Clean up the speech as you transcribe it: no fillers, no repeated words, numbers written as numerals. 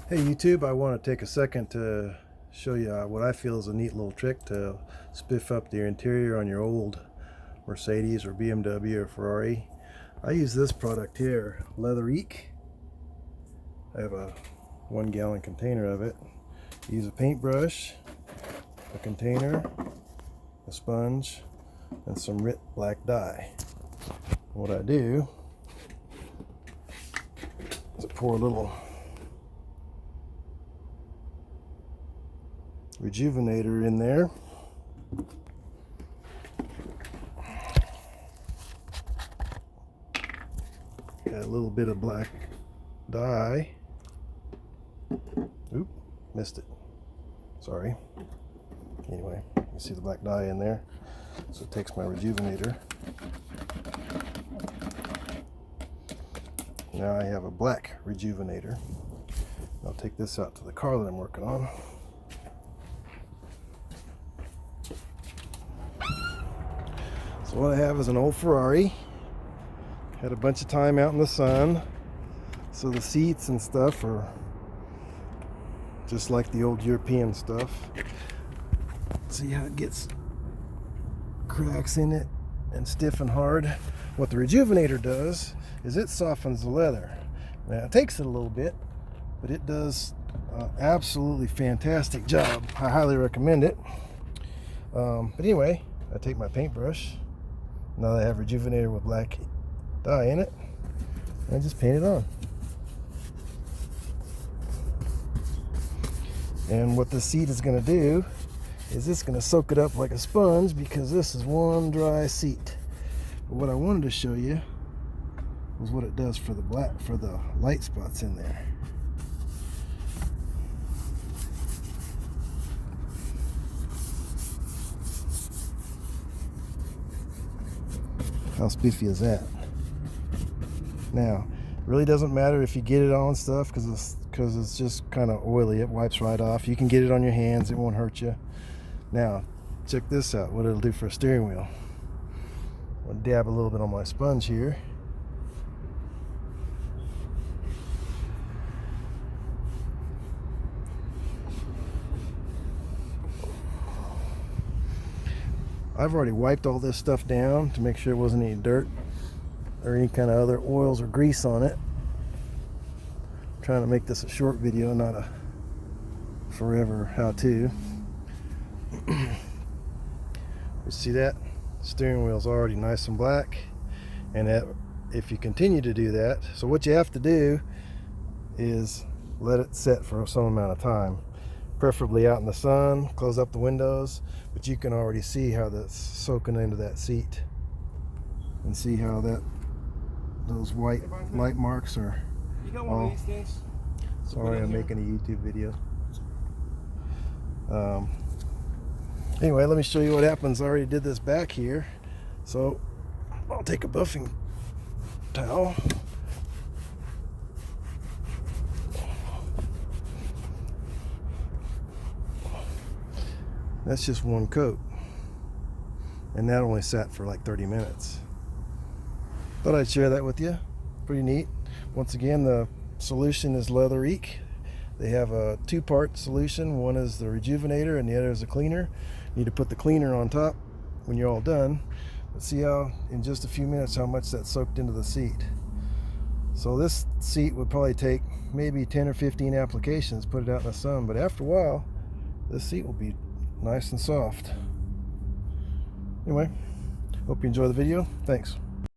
Hey YouTube, I want to take a second to show you what I feel is a neat little trick to spiff up the interior on your old Mercedes or BMW or Ferrari. I use this product here, Leatherique. I have a 1 gallon container of it. Use a paintbrush, a container, a sponge, and some Rit black dye. What I do is I pour a little rejuvenator in there. Got a little bit of black dye. Oop, missed it. Sorry. Anyway, you see the black dye in there. So it takes my rejuvenator. Now I have a black rejuvenator. I'll take this out to the car that I'm working on. So what I have is an old Ferrari. Had a bunch of time out in the sun, so the seats and stuff are just like the old European stuff. See how it gets cracks in it and stiff and hard. What the rejuvenator does is it softens the leather. Now it takes it a little bit, but it does an absolutely fantastic job. I highly recommend it. But anyway, I take my paintbrush. Now that I have rejuvenator with black dye in it, and I just paint it on. And what the seat is going to do is it's going to soak it up like a sponge, because this is one dry seat. But what I wanted to show you was what it does for the light spots in there. How spiffy is that? Now, it really doesn't matter if you get it on stuff, because it's just kind of oily. It wipes right off. You can get it on your hands. It won't hurt you. Now, check this out, what it'll do for a steering wheel. I'll dab a little bit on my sponge here. I've already wiped all this stuff down to make sure there wasn't any dirt or any kind of other oils or grease on it. I'm trying to make this a short video, not a forever how-to. You see that? Steering wheel's already nice and black, and that, if you continue to do that, so what you have to do is let it set for some amount of time, preferably out in the sun. Close up the windows, but you can already see how that's soaking into that seat, and see how those white light marks are. You got one of these things? Sorry, I'm making a YouTube video. Anyway, let me show you what happens. I already did this back here, so I'll take a buffing towel. That's just one coat, and that only sat for like 30 minutes. Thought I'd share that with you. Pretty neat. Once again, the solution is Leatherique. They have a 2-part solution. One is the rejuvenator and the other is the cleaner. You need to put the cleaner on top when you're all done. Let's see how in just a few minutes how much that soaked into the seat. So this seat would probably take maybe 10 or 15 applications, put it out in the sun, but after a while this seat will be nice and soft. Anyway, hope you enjoy the video. Thanks.